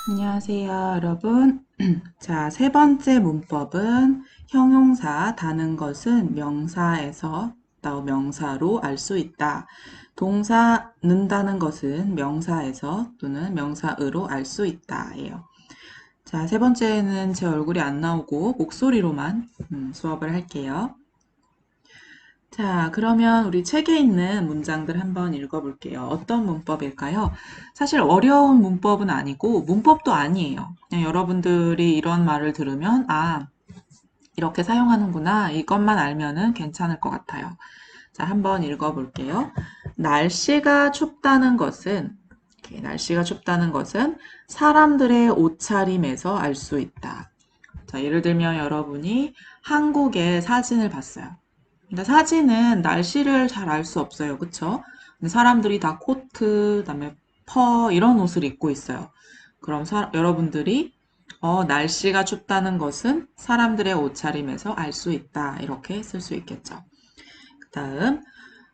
안녕하세요, 여러분. 자, 세 번째 문법은 형용사 다는 것은 명사에서 또 명사로 알 수 있다. 동사 는다는 것은 명사에서 또는 명사으로 알 수 있다. 예요. 자, 세 번째는 제 얼굴이 안 나오고 목소리로만 수업을 할게요. 자, 그러면 우리 책에 있는 문장들 한번 읽어볼게요. 어떤 문법일까요? 사실 어려운 문법은 아니고 문법도 아니에요. 그냥 여러분들이 이런 말을 들으면 이렇게 사용하는구나. 이것만 알면은 괜찮을 것 같아요. 자, 한번 읽어볼게요. 날씨가 춥다는 것은 날씨가 춥다는 것은 사람들의 옷차림에서 알 수 있다. 자, 예를 들면 여러분이 한국의 사진을 봤어요. 근데 사진은 날씨를 잘 알 수 없어요. 그쵸? 근데 사람들이 다 코트, 그다음에 이런 옷을 입고 있어요. 그럼 여러분들이 날씨가 춥다는 것은 사람들의 옷차림에서 알 수 있다. 이렇게 쓸 수 있겠죠. 그다음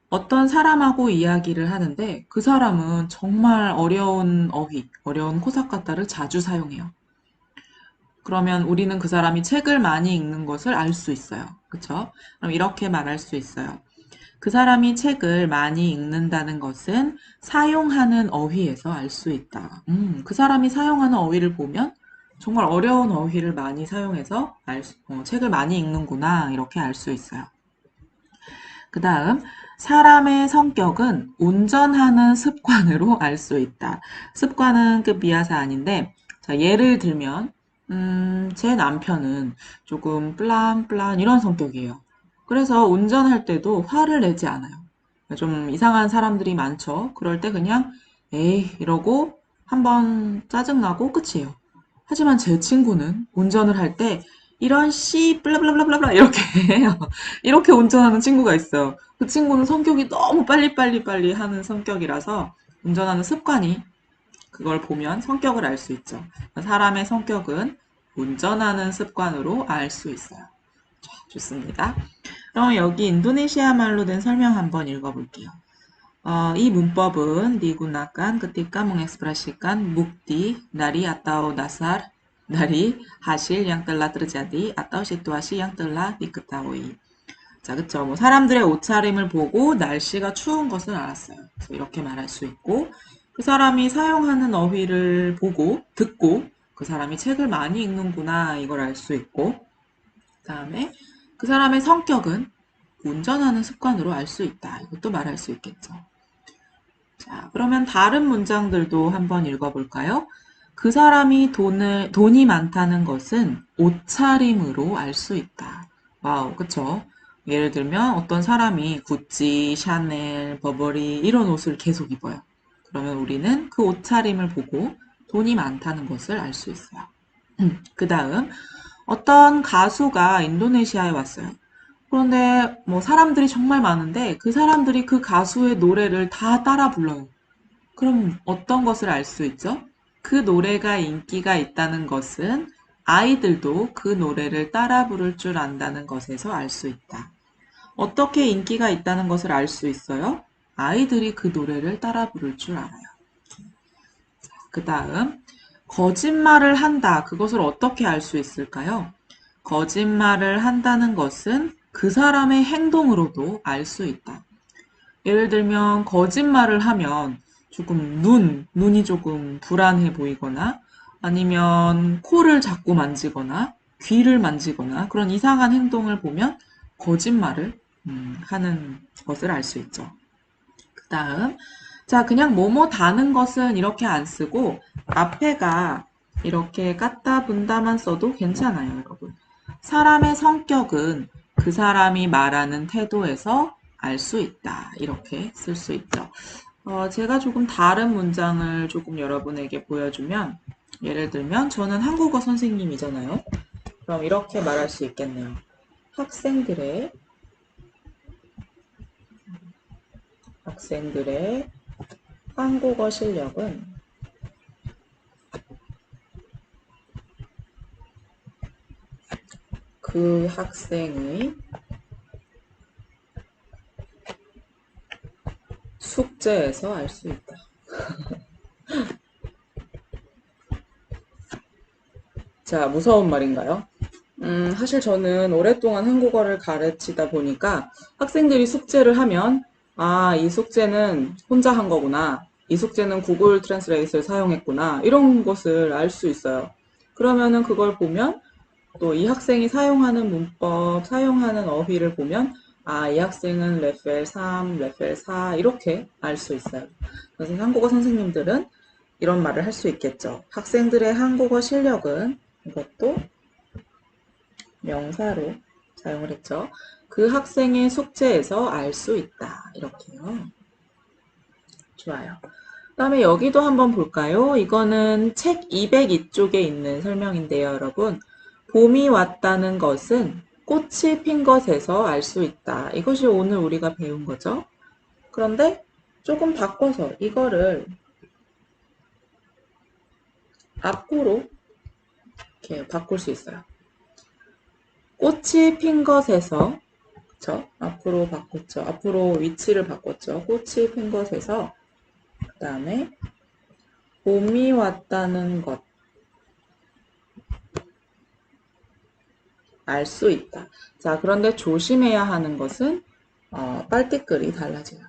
어떤 사람하고 이야기를 하는데 그 사람은 정말 어려운 어휘, 어려운 코사카타를 자주 사용해요. 그러면 우리는 그 사람이 책을 많이 읽는 것을 알 수 있어요. 그쵸? 그럼 이렇게 말할 수 있어요. 그 사람이 책을 많이 읽는다는 것은 사용하는 어휘에서 알 수 있다. 그 사람이 사용하는 어휘를 보면 정말 어려운 어휘를 많이 사용해서 책을 많이 읽는구나. 이렇게 알 수 있어요. 그 다음, 사람의 성격은 운전하는 습관으로 알 수 있다. 습관은 그 미야사 아닌데, 자, 예를 들면, 제 남편은 조금 플란 이런 성격이에요. 그래서 운전할 때도 화를 내지 않아요. 좀 이상한 사람들이 많죠. 그럴 때 그냥, 에이, 이러고 한번 짜증나고 끝이에요. 하지만 제 친구는 운전을 할 때, 이런 블라블라블라블라 이렇게 해요. 이렇게 운전하는 친구가 있어요. 그 친구는 성격이 너무 빨리 하는 성격이라서 운전하는 습관이 그걸 보면 성격을 알 수 있죠. 사람의 성격은 운전하는 습관으로 알 수 있어요. 좋습니다. 그럼 여기 인도네시아 말로 된 설명 한번 읽어볼게요. 이 문법은 digunakan ketika mengekspresikan bukti dari atau dasar dari hasil yang telah terjadi atau situasi yang telah diketahui. 자, 그쵸. 뭐, 사람들의 옷차림을 보고 날씨가 추운 것을 알았어요. 그래서 이렇게 말할 수 있고, 그 사람이 사용하는 어휘를 보고, 듣고, 그 사람이 책을 많이 읽는구나, 이걸 알 수 있고, 그 다음에 그 사람의 성격은 운전하는 습관으로 알 수 있다. 이것도 말할 수 있겠죠. 자, 그러면 다른 문장들도 한번 읽어볼까요? 그 사람이 돈이 많다는 것은 옷차림으로 알 수 있다. 와우, 그쵸? 예를 들면 어떤 사람이 구찌, 샤넬, 버버리 이런 옷을 계속 입어요. 그러면 우리는 그 옷차림을 보고 돈이 많다는 것을 알 수 있어요. 그 다음, 어떤 가수가 인도네시아에 왔어요. 그런데 뭐 사람들이 정말 많은데 그 사람들이 그 가수의 노래를 다 따라 불러요. 그럼 어떤 것을 알 수 있죠? 그 노래가 인기가 있다는 것은 아이들도 그 노래를 따라 부를 줄 안다는 것에서 알 수 있다. 어떻게 인기가 있다는 것을 알 수 있어요? 아이들이 그 노래를 따라 부를 줄 알아요. 그 다음, 거짓말을 한다. 그것을 어떻게 알 수 있을까요? 거짓말을 한다는 것은 그 사람의 행동으로도 알 수 있다. 예를 들면 거짓말을 하면 조금 눈이 조금 불안해 보이거나 아니면 코를 자꾸 만지거나 귀를 만지거나 그런 이상한 행동을 보면 거짓말을 하는 것을 알 수 있죠. 그 다음, 자, 그냥 뭐뭐 다는 것은 이렇게 안 쓰고 앞에가 이렇게 갖다 분다만 써도 괜찮아요, 여러분. 사람의 성격은 그 사람이 말하는 태도에서 알 수 있다. 이렇게 쓸 수 있죠. 제가 조금 다른 문장을 조금 여러분에게 보여주면, 예를 들면, 저는 한국어 선생님이잖아요. 그럼 이렇게 말할 수 있겠네요. 학생들의, 학생들의 한국어 실력은 그 학생의 숙제에서 알 수 있다. 자, 무서운 말인가요? 사실 저는 오랫동안 한국어를 가르치다 보니까 학생들이 숙제를 하면, 아, 이 숙제는 혼자 한 거구나. 이 숙제는 구글 트랜스레이트를 사용했구나. 이런 것을 알 수 있어요. 그러면은 그걸 보면 또 이 학생이 사용하는 문법, 사용하는 어휘를 보면, 아, 이 학생은 레벨 3, 레벨 4 이렇게 알 수 있어요. 그래서 한국어 선생님들은 이런 말을 할 수 있겠죠. 학생들의 한국어 실력은 이것도 명사로 사용을 했죠. 그 학생의 숙제에서 알 수 있다. 이렇게요. 좋아요. 그다음에 여기도 한번 볼까요? 이거는 책 202쪽에 있는 설명인데요, 여러분. 봄이 왔다는 것은 꽃이 핀 것에서 알 수 있다. 이것이 오늘 우리가 배운 거죠. 그런데 조금 바꿔서 이거를 앞으로 이렇게 바꿀 수 있어요. 꽃이 핀 것에서, 그쵸? 앞으로 바꿨죠. 앞으로 위치를 바꿨죠. 꽃이 핀 것에서, 그 다음에 봄이 왔다는 것, 알 수 있다. 자, 그런데 조심해야 하는 것은 빨대글이 달라져요.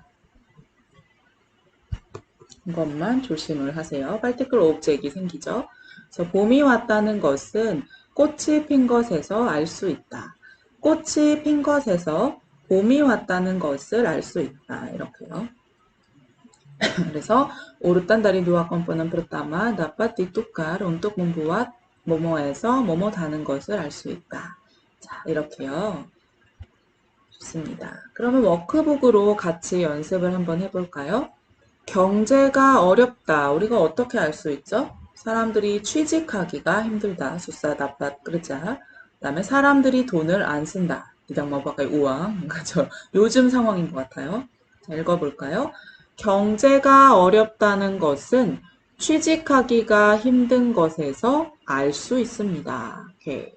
이것만 조심을 하세요. 빨대글 오브젝이 생기죠. 그래서 봄이 왔다는 것은 꽃이 핀 것에서 알 수 있다. 꽃이 핀 것에서 봄이 왔다는 것을 알 수 있다. 이렇게요. 그래서 urutan dari dua komponen pertama dapat ditukar untuk membuat 뭐뭐에서 뭐뭐 다는 것을 알 수 있다. 자, 이렇게요. 좋습니다. 그러면 워크북으로 같이 연습을 한번 해볼까요? 경제가 어렵다. 우리가 어떻게 알 수 있죠? 사람들이 취직하기가 힘들다. susah dapat kerja. 그다음에 사람들이 돈을 안 쓴다. tidak mau pakai uang. 그죠? 요즘 상황인 것 같아요. 자, 읽어볼까요? 경제가 어렵다는 것은 취직하기가 힘든 것에서 알 수 있습니다. 오케이.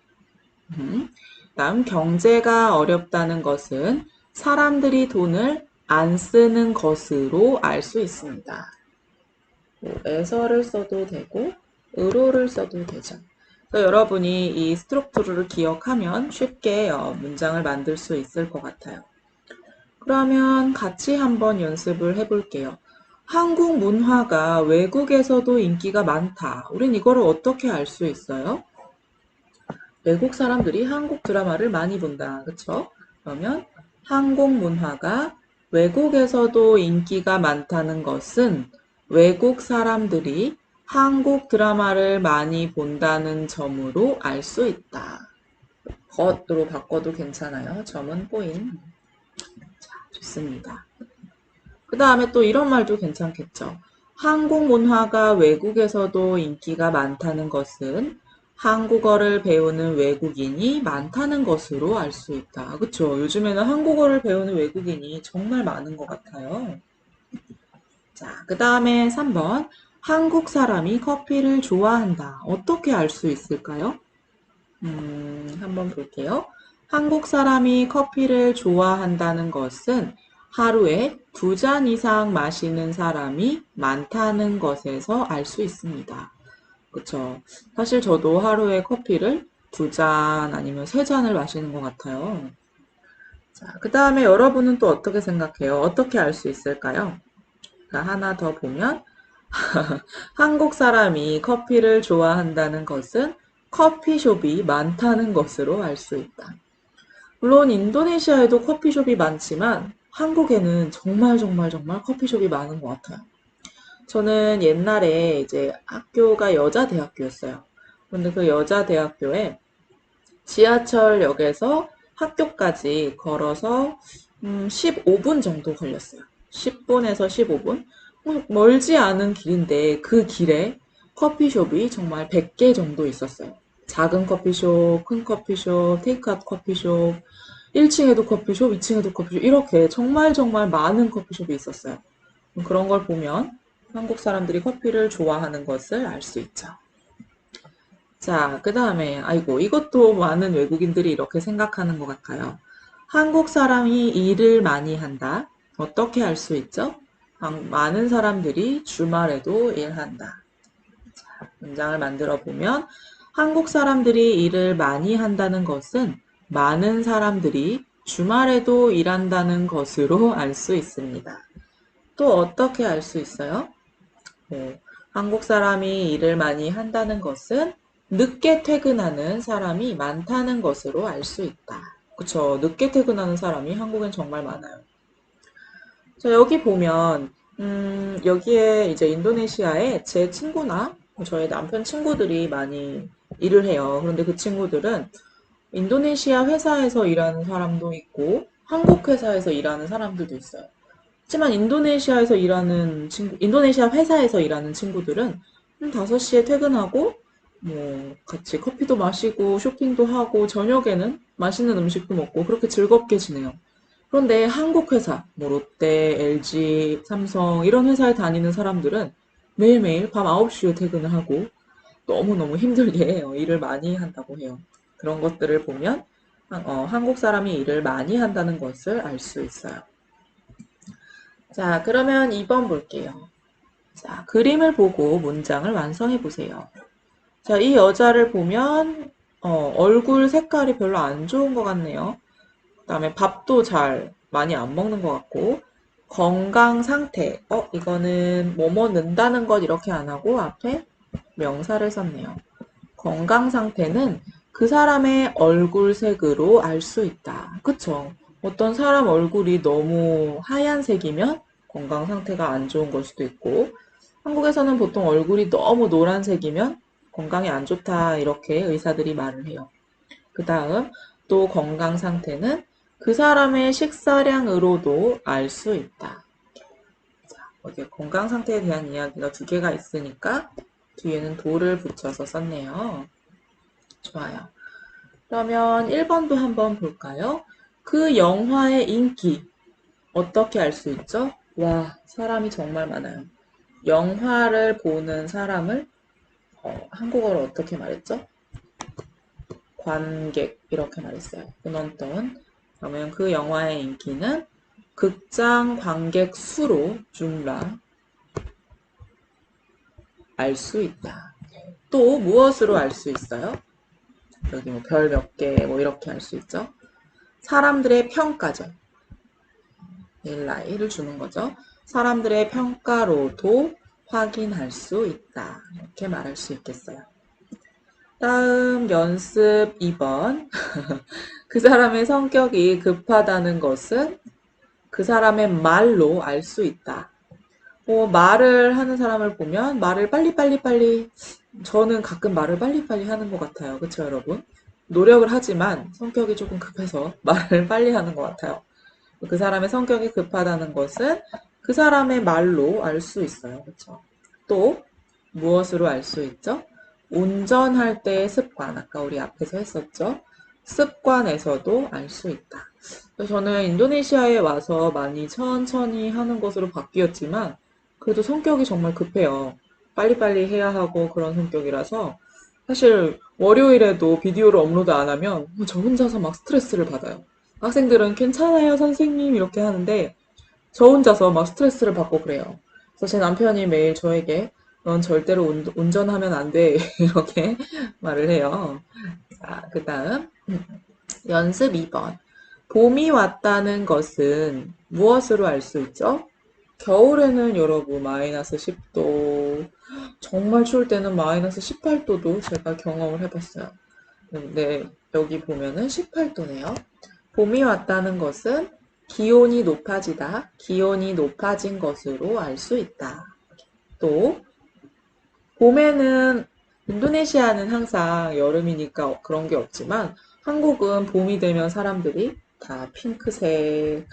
다음 경제가 어렵다는 것은 사람들이 돈을 안 쓰는 것으로 알 수 있습니다. 에서를 써도 되고 으로를 써도 되죠. 그래서 여러분이 이 스트럭처를 기억하면 쉽게 문장을 만들 수 있을 것 같아요. 그러면 같이 한번 연습을 해볼게요. 한국 문화가 외국에서도 인기가 많다. 우린 이거를 어떻게 알 수 있어요? 외국 사람들이 한국 드라마를 많이 본다. 그쵸? 그러면 한국 문화가 외국에서도 인기가 많다는 것은 외국 사람들이 한국 드라마를 많이 본다는 점으로 알 수 있다. 것으로 바꿔도 괜찮아요. 점은 꼬인. 자, 좋습니다. 그 다음에 또 이런 말도 괜찮겠죠. 한국 문화가 외국에서도 인기가 많다는 것은 한국어를 배우는 외국인이 많다는 것으로 알 수 있다. 그쵸? 요즘에는 한국어를 배우는 외국인이 정말 많은 것 같아요. 자, 그 다음에 3번. 한국 사람이 커피를 좋아한다. 어떻게 알 수 있을까요? 한번 볼게요. 한국 사람이 커피를 좋아한다는 것은 하루에 2잔 이상 마시는 사람이 많다는 것에서 알 수 있습니다. 그쵸. 사실 저도 하루에 커피를 2잔 아니면 3잔을 마시는 것 같아요. 자, 그 다음에 여러분은 또 어떻게 생각해요? 어떻게 알 수 있을까요? 자, 하나 더 보면 한국 사람이 커피를 좋아한다는 것은 커피숍이 많다는 것으로 알 수 있다. 물론 인도네시아에도 커피숍이 많지만 한국에는 정말 정말 정말 커피숍이 많은 것 같아요. 저는 옛날에 이제 학교가 여자 대학교였어요. 근데 그 여자 대학교에 지하철역에서 학교까지 걸어서 15분 정도 걸렸어요. 10분에서 15분? 멀지 않은 길인데 그 길에 커피숍이 정말 100개 정도 있었어요. 작은 커피숍, 큰 커피숍, 테이크아웃 커피숍, 1층에도 커피숍, 2층에도 커피숍 이렇게 정말 정말 많은 커피숍이 있었어요. 그런 걸 보면 한국 사람들이 커피를 좋아하는 것을 알 수 있죠. 자, 그 다음에, 아이고, 이것도 많은 외국인들이 이렇게 생각하는 것 같아요. 한국 사람이 일을 많이 한다. 어떻게 알 수 있죠? 많은 사람들이 주말에도 일한다. 자, 문장을 만들어 보면, 한국 사람들이 일을 많이 한다는 것은 많은 사람들이 주말에도 일한다는 것으로 알 수 있습니다. 또 어떻게 알 수 있어요? 한국 사람이 일을 많이 한다는 것은 늦게 퇴근하는 사람이 많다는 것으로 알 수 있다. 그쵸. 늦게 퇴근하는 사람이 한국엔 정말 많아요. 자, 여기 보면, 여기에 이제 인도네시아에 제 친구나 저희 남편 친구들이 많이 일을 해요. 그런데 그 친구들은 인도네시아 회사에서 일하는 사람도 있고, 한국 회사에서 일하는 사람들도 있어요. 하지만 인도네시아 회사에서 일하는 친구들은 5시에 퇴근하고, 뭐, 같이 커피도 마시고, 쇼핑도 하고, 저녁에는 맛있는 음식도 먹고, 그렇게 즐겁게 지내요. 그런데 한국 회사, 뭐, 롯데, LG, 삼성, 이런 회사에 다니는 사람들은 매일매일 밤 9시에 퇴근을 하고, 너무너무 힘들게 해요. 일을 많이 한다고 해요. 그런 것들을 보면, 한국 사람이 일을 많이 한다는 것을 알 수 있어요. 자, 그러면 2번 볼게요. 자, 그림을 보고 문장을 완성해 보세요. 자, 이 여자를 보면 얼굴 색깔이 별로 안 좋은 것 같네요. 그다음에 밥도 잘 많이 안 먹는 것 같고 건강 상태. 이거는 뭐뭐 는다는 것 이렇게 안 하고 앞에 명사를 썼네요. 건강 상태는 그 사람의 얼굴색으로 알 수 있다. 그쵸? 어떤 사람 얼굴이 너무 하얀색이면 건강 상태가 안 좋은 걸 수도 있고, 한국에서는 보통 얼굴이 너무 노란색이면 건강에 안 좋다, 이렇게 의사들이 말을 해요. 그 다음, 또 건강 상태는 그 사람의 식사량으로도 알 수 있다. 자, 여기 건강 상태에 대한 이야기가 2개가 있으니까 뒤에는 도를 붙여서 썼네요. 좋아요. 그러면 1번도 한번 볼까요? 그 영화의 인기 어떻게 알 수 있죠? 와, 사람이 정말 많아요. 영화를 보는 사람을 한국어로 어떻게 말했죠? 관객 이렇게 말했어요. 은원돈. 그러면 그 영화의 인기는 극장 관객 수로 줌라 알 수 있다. 또 무엇으로 알 수 있어요? 여기 뭐 별 몇 개 뭐 이렇게 알 수 있죠. 사람들의 평가죠. 일라이를 주는 거죠. 사람들의 평가로도 확인할 수 있다. 이렇게 말할 수 있겠어요. 다음 연습 2번. 그 사람의 성격이 급하다는 것은 그 사람의 말로 알 수 있다. 말을 하는 사람을 보면 말을 빨리 저는 가끔 말을 빨리빨리 하는 것 같아요. 그쵸, 여러분? 노력을 하지만 성격이 조금 급해서 말을 빨리 하는 것 같아요. 그 사람의 성격이 급하다는 것은 그 사람의 말로 알 수 있어요. 그쵸? 또 무엇으로 알 수 있죠? 운전할 때의 습관, 아까 우리 앞에서 했었죠? 습관에서도 알 수 있다. 저는 인도네시아에 와서 많이 천천히 하는 것으로 바뀌었지만 그래도 성격이 정말 급해요. 빨리빨리 해야 하고 그런 성격이라서 사실 월요일에도 비디오를 업로드 안 하면 저 혼자서 막 스트레스를 받아요. 학생들은 괜찮아요, 선생님 이렇게 하는데 저 혼자서 막 스트레스를 받고 그래요. 그래서 제 남편이 매일 저에게 넌 절대로 운전하면 안 돼. 이렇게 말을 해요. 자, 그 다음 연습 2번. 봄이 왔다는 것은 무엇으로 알 수 있죠? 겨울에는 여러분 마이너스 10도, 정말 추울 때는 마이너스 18도도 제가 경험을 해봤어요. 근데 여기 보면은 18도네요. 봄이 왔다는 것은 기온이 높아지다, 기온이 높아진 것으로 알 수 있다. 또 봄에는 인도네시아는 항상 여름이니까 그런 게 없지만 한국은 봄이 되면 사람들이 다 핑크색,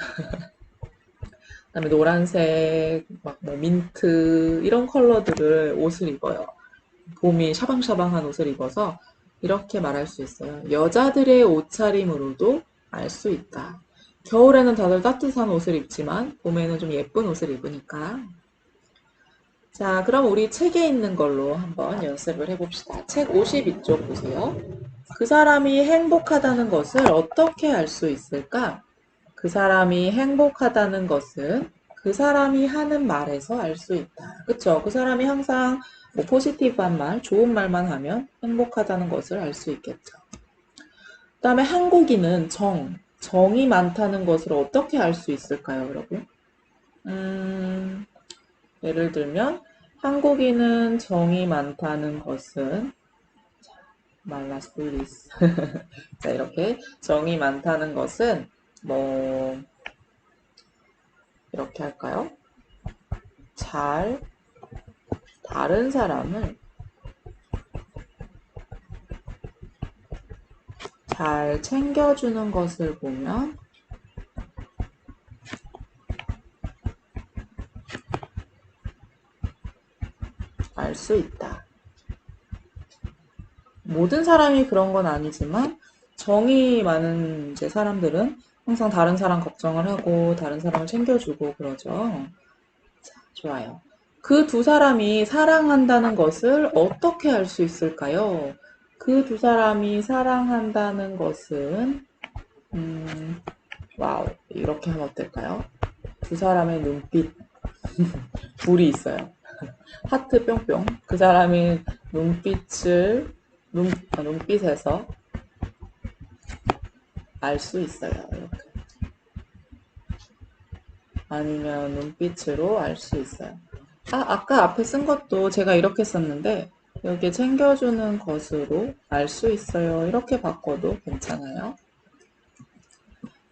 그다음에 노란색, 막 뭐 민트 이런 컬러들을 옷을 입어요. 봄이 샤방샤방한 옷을 입어서 이렇게 말할 수 있어요. 여자들의 옷차림으로도 알 수 있다. 겨울에는 다들 따뜻한 옷을 입지만 봄에는 좀 예쁜 옷을 입으니까. 자, 그럼 우리 책에 있는 걸로 한번 연습을 해봅시다. 책 52쪽 보세요. 그 사람이 행복하다는 것을 어떻게 알 수 있을까? 그 사람이 행복하다는 것은 그 사람이 하는 말에서 알 수 있다. 그쵸? 그 사람이 항상 뭐 포지티브한 말, 좋은 말만 하면 행복하다는 것을 알 수 있겠죠. 그 다음에 한국인은 정이 많다는 것을 어떻게 알 수 있을까요, 여러분? 예를 들면 한국인은 정이 많다는 것은 말라스플리스 자, 이렇게 정이 많다는 것은 뭐 이렇게 할까요? 잘 다른 사람을 잘 챙겨주는 것을 보면 알 수 있다. 모든 사람이 그런 건 아니지만 정이 많은 이제 사람들은 항상 다른 사람 걱정을 하고 다른 사람을 챙겨주고 그러죠. 자, 좋아요. 그 두 사람이 사랑한다는 것을 어떻게 알 수 있을까요? 그 두 사람이 사랑한다는 것은 와우, 이렇게 하면 어떨까요? 두 사람의 눈빛 불이 있어요. 하트 뿅뿅. 그 사람이 눈빛에서 알 수 있어요. 이렇게. 아니면 눈빛으로 알 수 있어요. 아까 앞에 쓴 것도 제가 이렇게 썼는데 여기에 챙겨주는 것으로 알 수 있어요. 이렇게 바꿔도 괜찮아요.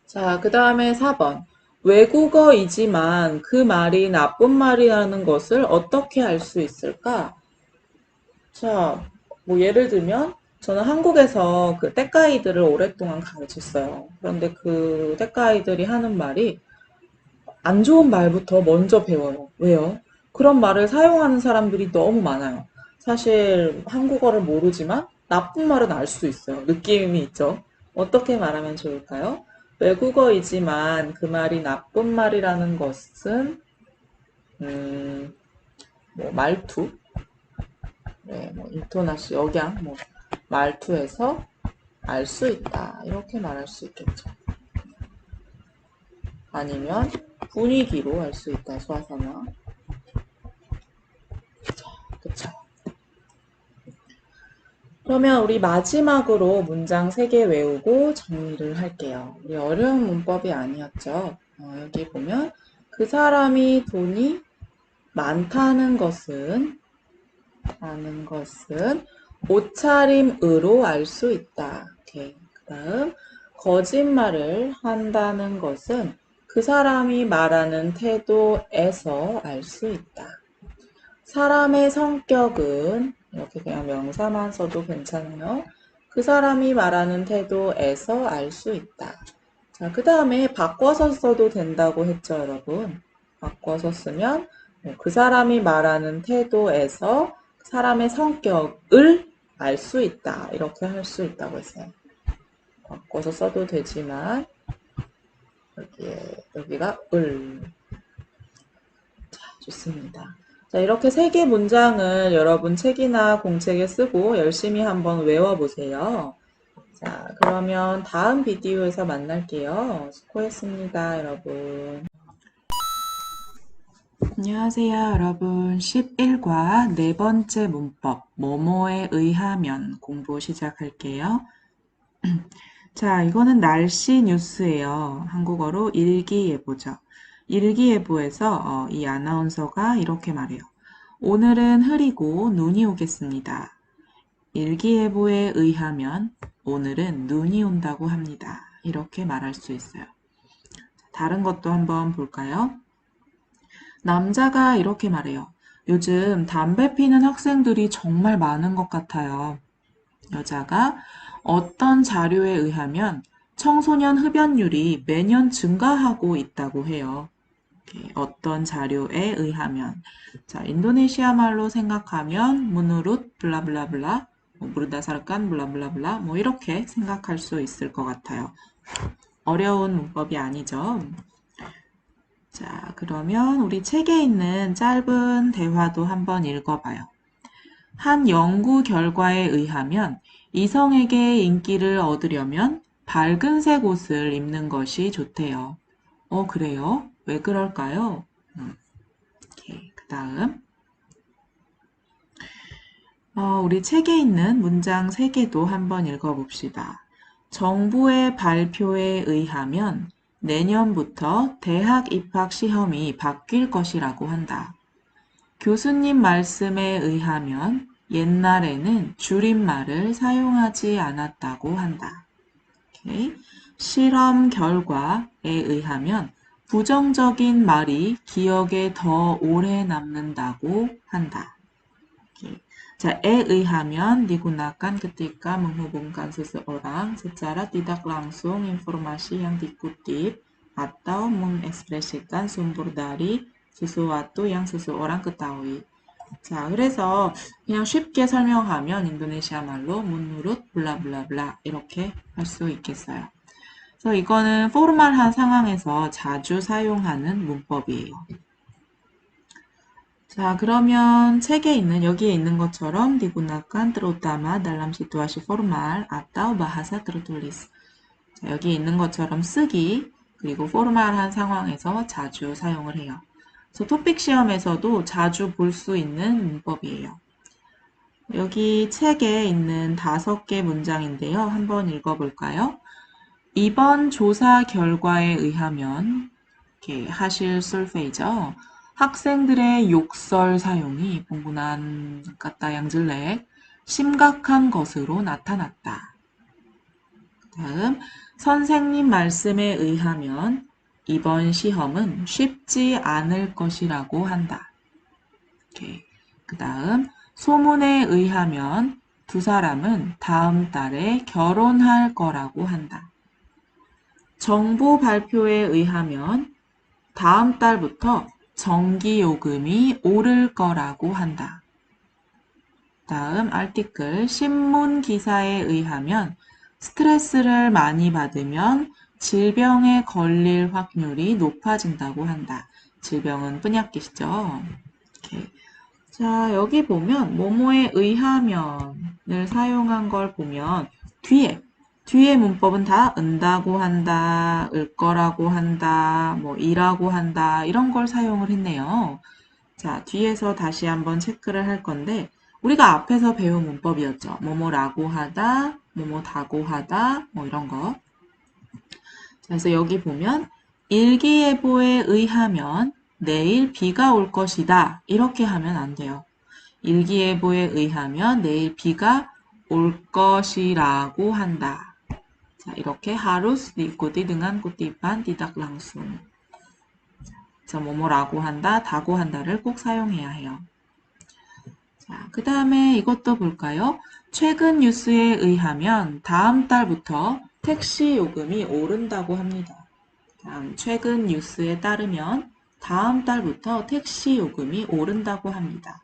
자, 그 다음에 4번. 외국어이지만 그 말이 나쁜 말이라는 것을 어떻게 알 수 있을까? 자, 뭐 예를 들면 저는 한국에서 그 떼까이들을 오랫동안 가르쳤어요. 그런데 그 떼까이들이 하는 말이 안 좋은 말부터 먼저 배워요. 왜요? 그런 말을 사용하는 사람들이 너무 많아요. 사실 한국어를 모르지만 나쁜 말은 알 수 있어요. 느낌이 있죠. 어떻게 말하면 좋을까요? 외국어이지만 그 말이 나쁜 말이라는 것은 뭐 말투, 네, 뭐 인토나시, 억양, 뭐 말투에서 알 수 있다. 이렇게 말할 수 있겠죠. 아니면 분위기로 알 수 있다. 수화사나. 그쵸. 그러면 우리 마지막으로 문장 3개 외우고 정리를 할게요. 우리 어려운 문법이 아니었죠. 여기 보면 그 사람이 돈이 많다는 것은 옷차림으로 알 수 있다. 오케이. 그 다음 거짓말을 한다는 것은 그 사람이 말하는 태도에서 알 수 있다. 사람의 성격은 이렇게 그냥 명사만 써도 괜찮아요. 그 사람이 말하는 태도에서 알 수 있다. 자, 그 다음에 바꿔서 써도 된다고 했죠, 여러분. 바꿔서 쓰면 그 사람이 말하는 태도에서 사람의 성격을 알 수 있다. 이렇게 할 수 있다고 했어요. 바꿔서 써도 되지만 여기가 자, 좋습니다. 자, 이렇게 3개 문장을 여러분 책이나 공책에 쓰고 열심히 한번 외워보세요. 자, 그러면 다음 비디오에서 만날게요. 수고했습니다, 여러분. 안녕하세요, 여러분. 11과 네 번째 문법, 뭐뭐에 의하면 공부 시작할게요. 자, 이거는 날씨 뉴스예요. 한국어로 일기예보죠. 일기예보에서 이 아나운서가 이렇게 말해요. 오늘은 흐리고 눈이 오겠습니다. 일기예보에 의하면 오늘은 눈이 온다고 합니다. 이렇게 말할 수 있어요. 다른 것도 한번 볼까요? 남자가 이렇게 말해요. 요즘 담배 피는 학생들이 정말 많은 것 같아요. 여자가 어떤 자료에 의하면 청소년 흡연율이 매년 증가하고 있다고 해요. 어떤 자료에 의하면. 자, 인도네시아 말로 생각하면 문우룻 블라블라블라, 무르다사르칸 블라블라블라 뭐 이렇게 생각할 수 있을 것 같아요. 어려운 문법이 아니죠. 자, 그러면 우리 책에 있는 짧은 대화도 한번 읽어봐요. 한 연구 결과에 의하면 이성에게 인기를 얻으려면 밝은색 옷을 입는 것이 좋대요. 그래요? 왜 그럴까요? 오케이. 그 다음 우리 책에 있는 문장 3개도 한번 읽어봅시다. 정부의 발표에 의하면 내년부터 대학 입학 시험이 바뀔 것이라고 한다. 교수님 말씀에 의하면 옛날에는 줄임말을 사용하지 않았다고 한다. 오케이. 실험 결과에 의하면 부정적인 말이 기억에 더 오래 남는다고 한다. 오케이. 자, 에 의하면 digunakan ketika menghubungkan seseorang secara tidak langsung informasi yang dikutip atau mengekspresikan sumber dari sesuatu yang seseorang ketahui. 자, 그래서 그냥 쉽게 설명하면 인도네시아 말로 문누릇 블라블라블라 이렇게 할 수 있겠어요. 그래서 이거는 포멀한 상황에서 자주 사용하는 문법이에요. 자, 그러면 책에 있는 여기에 있는 것처럼 digunakan terutama dalam situasi formal atau bahasa tertulis. 자, 여기 있는 것처럼 쓰기 그리고 포멀한 상황에서 자주 사용을 해요. 그래서 토픽 시험에서도 자주 볼 수 있는 문법이에요. 여기 책에 있는 5개 문장인데요. 한번 읽어볼까요? 이번 조사 결과에 의하면 이렇게 하실 솔페이죠. 학생들의 욕설 사용이 penggunaan kata yang jelek 심각한 것으로 나타났다. 다음, 선생님 말씀에 의하면 이번 시험은 쉽지 않을 것이라고 한다. 그 다음, 소문에 의하면 두 사람은 다음 달에 결혼할 거라고 한다. 정부 발표에 의하면 다음 달부터 전기요금이 오를 거라고 한다. 다음 아티클 신문 기사에 의하면 스트레스를 많이 받으면 질병에 걸릴 확률이 높아진다고 한다. 질병은 뿌약기시죠? 이렇게. 자, 여기 보면 뭐뭐에 의하면을 사용한 걸 보면 뒤에 문법은 다 은다고 한다, 을 거라고 한다, 뭐 이라고 한다 이런 걸 사용을 했네요. 자, 뒤에서 다시 한번 체크를 할 건데 우리가 앞에서 배운 문법이었죠. 뭐뭐라고 하다, 뭐뭐다고 하다, 뭐 이런 거. 자, 그래서 여기 보면 일기예보에 의하면 내일 비가 올 것이다. 이렇게 하면 안 돼요. 일기예보에 의하면 내일 비가 올 것이라고 한다. 자, 이렇게 harus diikuti dengan kutipan tidak langsung. 자, 뭐뭐라고 한다, 다고 한다를 꼭 사용해야 해요. 자, 그 다음에 이것도 볼까요? 최근 뉴스에 의하면 다음 달부터 택시 요금이 오른다고 합니다. 다음, 최근 뉴스에 따르면 다음 달부터 택시 요금이 오른다고 합니다.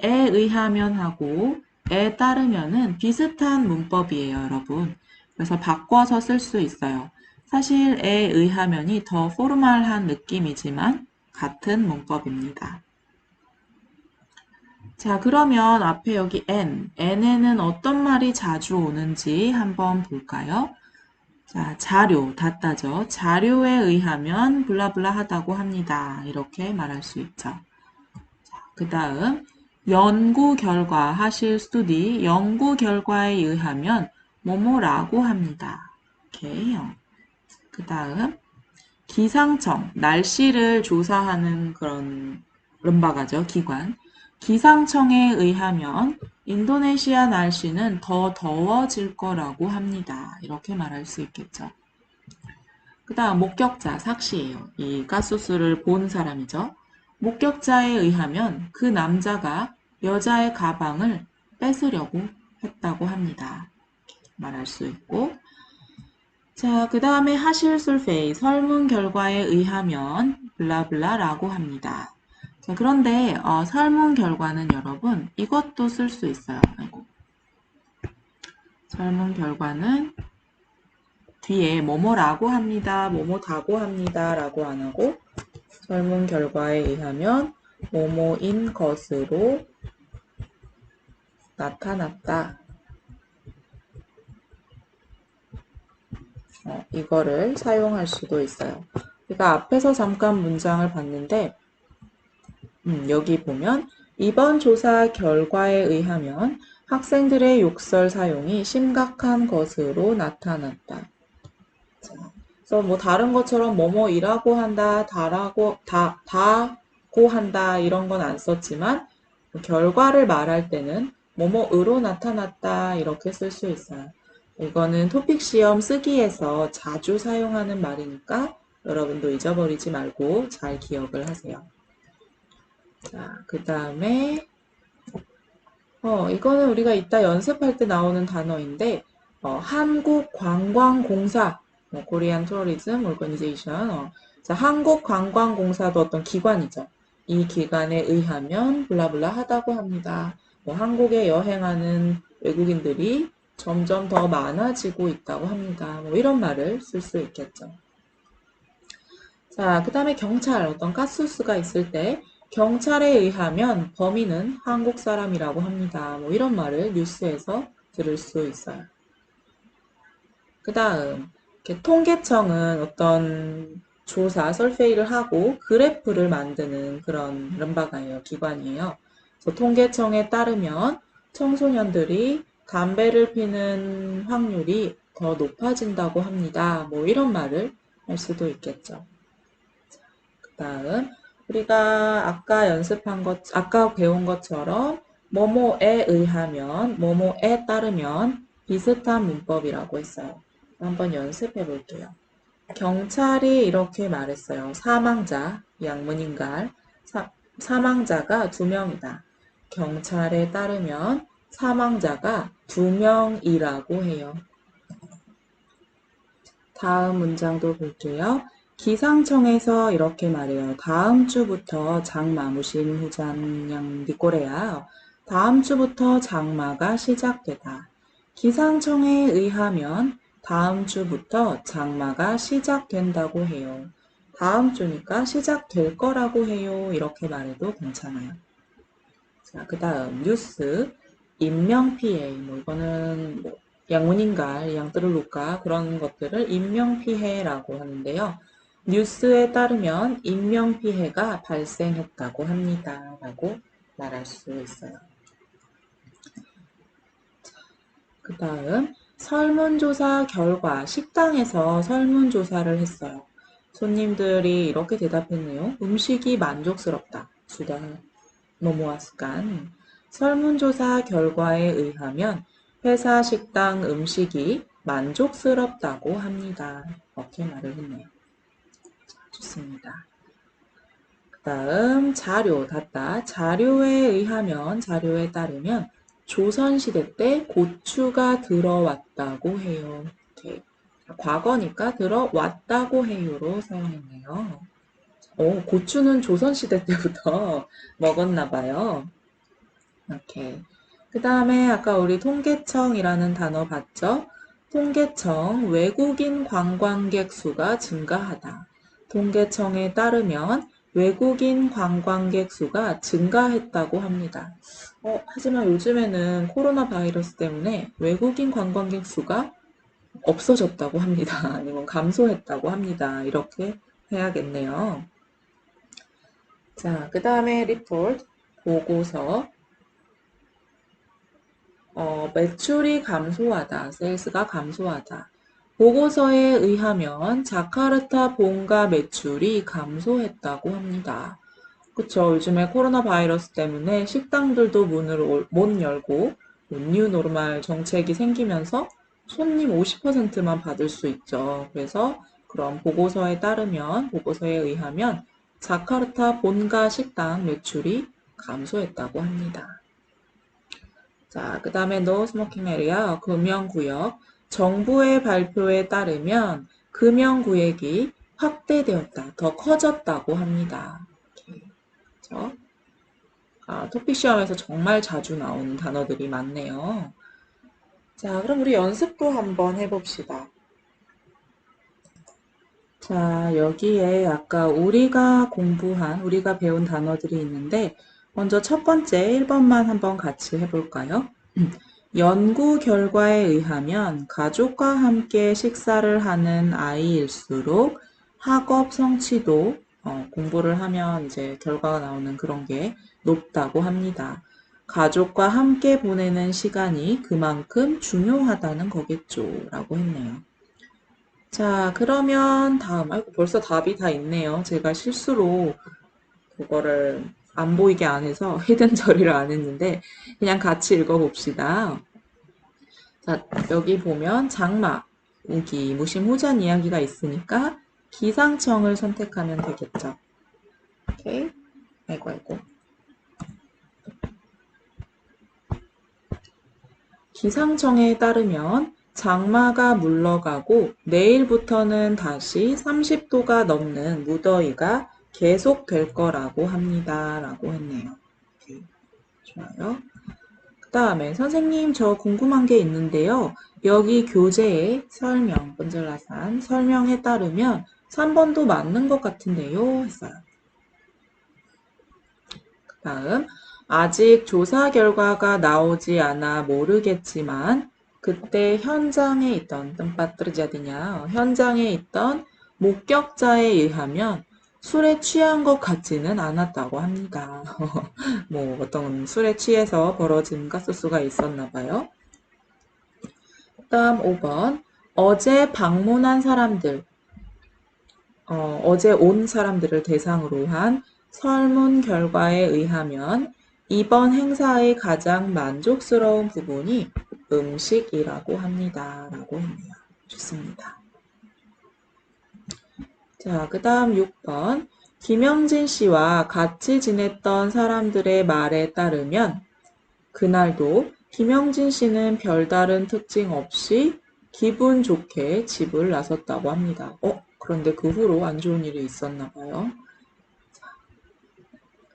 에 의하면 하고 에 따르면은 비슷한 문법이에요, 여러분. 그래서 바꿔서 쓸 수 있어요. 사실 에 의하면이 더 포멀한 느낌이지만 같은 문법입니다. 자, 그러면 앞에 여기 n에는 어떤 말이 자주 오는지 한번 볼까요? 자, 자료, 닫다죠. 자료에 의하면 블라블라 하다고 합니다. 이렇게 말할 수 있죠. 그 다음 연구 결과 하실 스투디 연구 결과에 의하면 뭐뭐라고 합니다. 오케이요. 그 다음 기상청 날씨를 조사하는 그런 름바가죠. 기관. 기상청에 의하면 인도네시아 날씨는 더 더워질 거라고 합니다. 이렇게 말할 수 있겠죠. 그 다음 목격자 삭시예요. 이 가소스를 본 사람이죠. 목격자에 의하면 그 남자가 여자의 가방을 뺏으려고 했다고 합니다. 말할 수 있고 자, 그 다음에 하실 술페이 설문 결과에 의하면 블라블라라고 합니다. 자, 그런데 설문 결과는 여러분 이것도 쓸 수 있어요. 아이고. 설문 결과는 뒤에 뭐뭐라고 합니다. 뭐뭐다고 합니다. 라고 안 하고 설문 결과에 의하면 뭐뭐인 것으로 나타났다. 이거를 사용할 수도 있어요. 그러니까 앞에서 잠깐 문장을 봤는데 여기 보면 이번 조사 결과에 의하면 학생들의 욕설 사용이 심각한 것으로 나타났다. 자, 그래서 뭐 다른 것처럼 뭐뭐이라고 한다, 다고 한다 이런 건 안 썼지만 결과를 말할 때는 뭐뭐으로 나타났다 이렇게 쓸 수 있어요. 이거는 토픽 시험 쓰기에서 자주 사용하는 말이니까 여러분도 잊어버리지 말고 잘 기억을 하세요. 자, 그 다음에 이거는 우리가 이따 연습할 때 나오는 단어인데 한국관광공사, Korean Tourism Organization. 자, 한국관광공사도 어떤 기관이죠. 이 기관에 의하면 블라블라 하다고 합니다. 한국에 여행하는 외국인들이 점점 더 많아지고 있다고 합니다. 이런 말을 쓸 수 있겠죠. 자, 그 다음에 경찰, 어떤 가스수가 있을 때 경찰에 의하면 범인은 한국 사람이라고 합니다. 이런 말을 뉴스에서 들을 수 있어요. 그 다음, 통계청은 어떤 조사, 설페이를 하고 그래프를 만드는 그런 른바가예요. 기관이에요. 그래서 통계청에 따르면 청소년들이 담배를 피는 확률이 더 높아진다고 합니다. 이런 말을 할 수도 있겠죠. 그 다음, 우리가 아까 배운 것처럼 뭐뭐에 의하면, 뭐뭐에 따르면 비슷한 문법이라고 했어요. 한번 연습해 볼게요. 경찰이 이렇게 말했어요. 사망자, 양문인갈, 사망자가 2명이다. 경찰에 따르면 사망자가 2명이라고 해요. 다음 문장도 볼게요. 기상청에서 이렇게 말해요. 다음 주부터 장마 무신 후잔양 니꼬레야. 다음 주부터 장마가 시작되다. 기상청에 의하면 다음 주부터 장마가 시작된다고 해요. 다음 주니까 시작될 거라고 해요. 이렇게 말해도 괜찮아요. 자, 그 다음 뉴스, 인명피해. 이거는 양문인갈, 양뜨르루까 그런 것들을 인명피해라고 하는데요. 뉴스에 따르면 인명피해가 발생했다고 합니다. 라고 말할 수 있어요. 그 다음 설문조사 결과, 식당에서 설문조사를 했어요. 손님들이 이렇게 대답했네요. 음식이 만족스럽다. 수다 노모아스간. 설문조사 결과에 의하면 회사 식당 음식이 만족스럽다고 합니다. 이렇게 말을 했네요. 좋습니다. 그 다음 자료, 닫다. 자료에 따르면 조선시대 때 고추가 들어왔다고 해요. 이렇게. 과거니까 들어왔다고 해요로 사용했네요. 고추는 조선시대 때부터 먹었나 봐요. 이렇게. 그 다음에 아까 우리 통계청이라는 단어 봤죠? 통계청, 외국인 관광객 수가 증가하다. 통계청에 따르면 외국인 관광객 수가 증가했다고 합니다. 하지만 요즘에는 코로나 바이러스 때문에 외국인 관광객 수가 없어졌다고 합니다. 아니면 감소했다고 합니다. 이렇게 해야겠네요. 자, 그 다음에 리포트, 보고서. 매출이 감소하다, 세일스가 감소하다. 보고서에 의하면 자카르타 본가 매출이 감소했다고 합니다. 그쵸. 요즘에 코로나 바이러스 때문에 식당들도 문을 못 열고 뉴 노멀 정책이 생기면서 손님 50%만 받을 수 있죠. 그래서 그런 보고서에 의하면 자카르타 본가 식당 매출이 감소했다고 합니다. 자, 그 다음에 No Smoking Area, 금연구역. 정부의 발표에 따르면 금연구역이 확대되었다, 더 커졌다고 합니다. 그렇죠? 토픽 시험에서 정말 자주 나오는 단어들이 많네요. 자, 그럼 우리 연습도 한번 해봅시다. 자, 여기에 아까 우리가 배운 단어들이 있는데, 먼저 첫 번째 1번만 한번 같이 해볼까요? 연구 결과에 의하면 가족과 함께 식사를 하는 아이일수록 학업 성취도 공부를 하면 이제 결과가 나오는 그런 게 높다고 합니다. 가족과 함께 보내는 시간이 그만큼 중요하다는 거겠죠. 라고 했네요. 자, 그러면 다음, 아이고, 벌써 답이 다 있네요. 제가 실수로 그거를 안 보이게 안 해서 히든 처리를 안 했는데, 그냥 같이 읽어봅시다. 자, 여기 보면 장마, 우기, 무심호전 이야기가 있으니까 기상청을 선택하면 되겠죠. 오케이. 아이고. 기상청에 따르면 장마가 물러가고 내일부터는 다시 30도가 넘는 무더위가 계속될 거라고 합니다. 라고 했네요. 오케이. 좋아요. 그 다음에 선생님 저 궁금한 게 있는데요. 여기 교재의 설명, 번젤라산 설명에 따르면 3번도 맞는 것 같은데요. 했어요. 그 다음 아직 조사 결과가 나오지 않아 모르겠지만 그때 현장에 있던 현장에 있던 목격자에 의하면 술에 취한 것 같지는 않았다고 합니다. 뭐 어떤 술에 취해서 벌어진 가스수가 있었나 봐요. 다음 5번 어제 방문한 사람들 어제 온 사람들을 대상으로 한 설문 결과에 의하면 이번 행사의 가장 만족스러운 부분이 음식이라고 합니다. 라고 했네요. 좋습니다. 자, 그 다음 6번. 김영진 씨와 같이 지냈던 사람들의 말에 따르면 그날도 김영진 씨는 별다른 특징 없이 기분 좋게 집을 나섰다고 합니다. 그런데 그 후로 안 좋은 일이 있었나 봐요.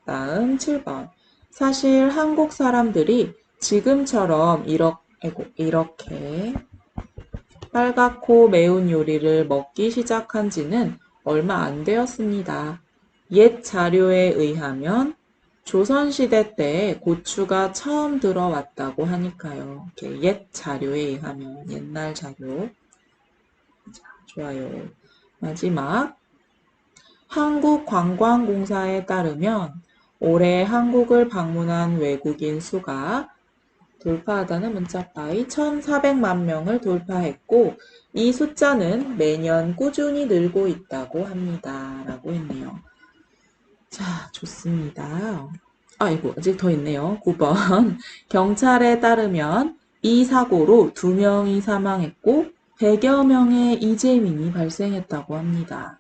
다음 7번. 사실 한국 사람들이 지금처럼 이렇게 빨갛고 매운 요리를 먹기 시작한 지는 얼마 안 되었습니다. 옛 자료에 의하면 조선시대 때 고추가 처음 들어왔다고 하니까요. 이렇게 옛 자료에 의하면, 옛날 자료. 자, 좋아요. 마지막. 한국관광공사에 따르면 올해 한국을 방문한 외국인 수가 돌파하다는 문자파이 1,400만 명을 돌파했고 이 숫자는 매년 꾸준히 늘고 있다고 합니다. 라고 했네요. 자, 좋습니다. 아이고, 아직 더 있네요. 9번. 경찰에 따르면 이 사고로 2명이 사망했고 100여 명의 이재민이 발생했다고 합니다.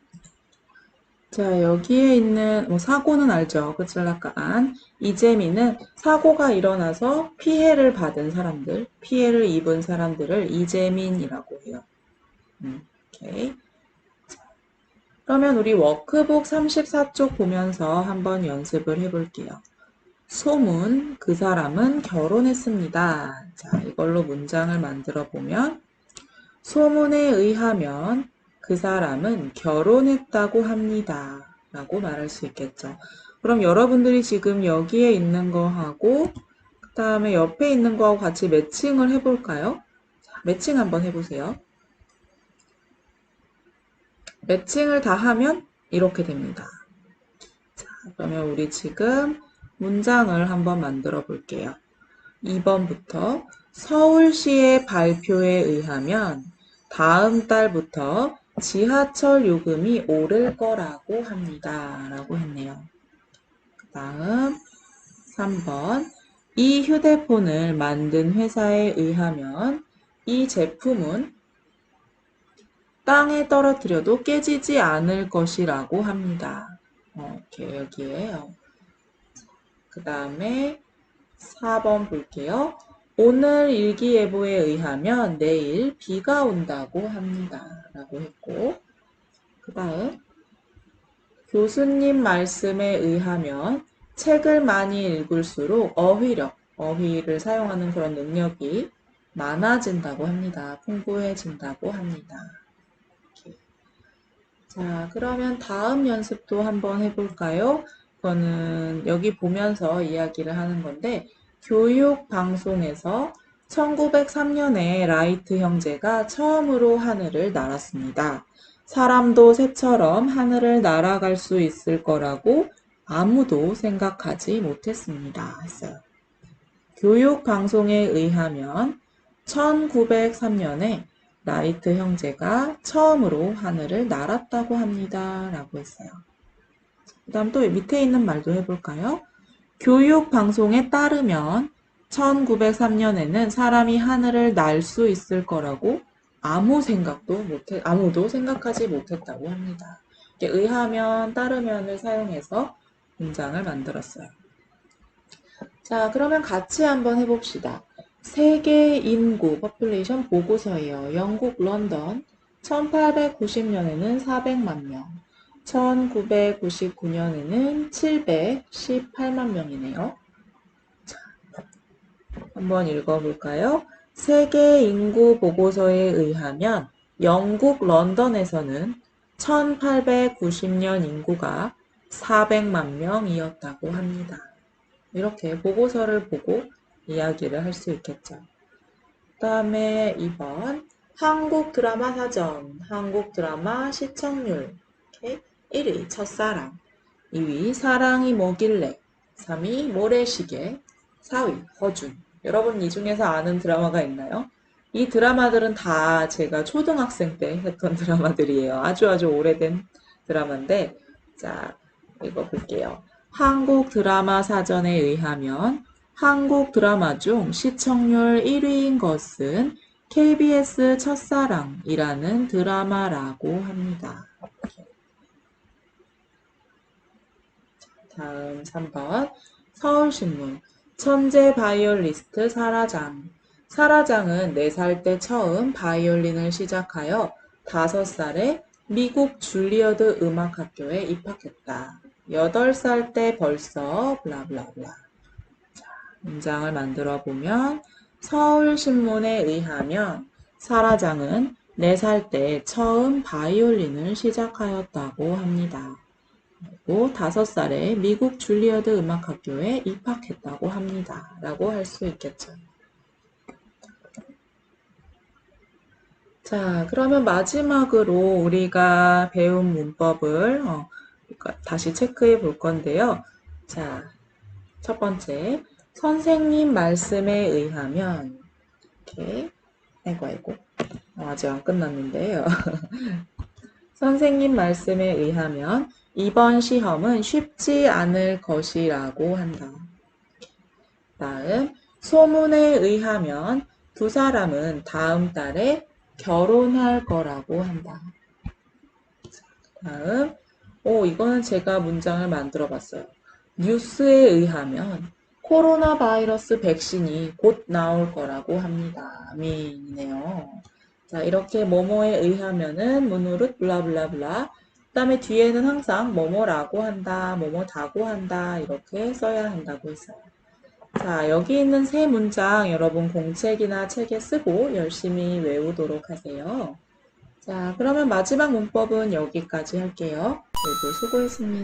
자, 여기에 있는 사고는 알죠? 그칠라까안. 이재민은 사고가 일어나서 피해를 받은 사람들, 피해를 입은 사람들을 이재민이라고 해요. 오케이. 자, 그러면 우리 워크북 34쪽 보면서 한번 연습을 해볼게요. 소문, 그 사람은 결혼했습니다. 자, 이걸로 문장을 만들어 보면 소문에 의하면 그 사람은 결혼했다고 합니다. 라고 말할 수 있겠죠. 그럼 여러분들이 지금 여기에 있는 거하고 그 다음에 옆에 있는 거하고 같이 매칭을 해볼까요? 자, 매칭 한번 해보세요. 매칭을 다 하면 이렇게 됩니다. 자, 그러면 우리 지금 문장을 한번 만들어 볼게요. 2번부터 서울시의 발표에 의하면 다음 달부터 지하철 요금이 오를 거라고 합니다. 라고 했네요. 그 다음 3번 이 휴대폰을 만든 회사에 의하면 이 제품은 땅에 떨어뜨려도 깨지지 않을 것이라고 합니다. 이렇게 여기에요. 그 다음에 4번 볼게요. 오늘 일기예보에 의하면 내일 비가 온다고 합니다. 라고 했고 그 다음 교수님 말씀에 의하면 책을 많이 읽을수록 어휘를 사용하는 그런 능력이 많아진다고 합니다. 풍부해진다고 합니다. 이렇게. 자, 그러면 다음 연습도 한번 해볼까요? 이거는 여기 보면서 이야기를 하는 건데 교육방송에서 1903년에 라이트 형제가 처음으로 하늘을 날았습니다. 사람도 새처럼 하늘을 날아갈 수 있을 거라고 아무도 생각하지 못했습니다. 했어요. 교육방송에 의하면 1903년에 라이트 형제가 처음으로 하늘을 날았다고 합니다. 라고 했어요. 그 다음 또 밑에 있는 말도 해볼까요? 교육방송에 따르면 1903년에는 사람이 하늘을 날 수 있을 거라고 아무도 생각하지 못했다고 합니다. 의하면, 따르면을 사용해서 문장을 만들었어요. 자, 그러면 같이 한번 해봅시다. 세계 인구, population 보고서예요. 영국 런던 1890년에는 400만 명, 1999년에는 718만 명이네요. 자, 한번 읽어볼까요? 세계 인구 보고서에 의하면 영국 런던에서는 1890년 인구가 400만 명이었다고 합니다. 이렇게 보고서를 보고 이야기를 할 수 있겠죠. 그 다음에 2번 한국 드라마 사전, 한국 드라마 시청률 1위 첫사랑, 2위 사랑이 뭐길래, 3위 모래시계, 4위 허준. 여러분 이 중에서 아는 드라마가 있나요? 이 드라마들은 다 제가 초등학생 때 했던 드라마들이에요. 아주 오래된 드라마인데 자 읽어볼게요. 한국 드라마 사전에 의하면 한국 드라마 중 시청률 1위인 것은 KBS 첫사랑이라는 드라마라고 합니다. 다음 3번 서울신문 천재 바이올리스트 사라장. 사라장은 4살 때 처음 바이올린을 시작하여 5살에 미국 줄리어드 음악학교에 입학했다. 8살 때 벌써 블라블라블라. 문장을 만들어 보면 서울신문에 의하면 사라장은 4살 때 처음 바이올린을 시작하였다고 합니다. 그리고 5살에 미국 줄리어드 음악학교에 입학했다고 합니다. 라고 할 수 있겠죠. 자, 그러면 마지막으로 우리가 배운 문법을 다시 체크해 볼 건데요. 자, 첫 번째, 선생님 말씀에 의하면 이렇게 아이고 아직 안 끝났는데요. 선생님 말씀에 의하면 이번 시험은 쉽지 않을 것이라고 한다. 다음, 소문에 의하면 두 사람은 다음 달에 결혼할 거라고 한다. 다음, 이거는 제가 문장을 만들어 봤어요. 뉴스에 의하면 코로나 바이러스 백신이 곧 나올 거라고 합니다. 아멘이네요. 자, 이렇게 뭐뭐에 의하면은 문으로 블라블라블라. 그 다음에 뒤에는 항상 뭐뭐라고 한다, 뭐뭐다고 한다 이렇게 써야 한다고 했어요. 자, 여기 있는 세 문장 여러분 공책이나 책에 쓰고 열심히 외우도록 하세요. 자, 그러면 마지막 문법은 여기까지 할게요. 모두 수고했습니다.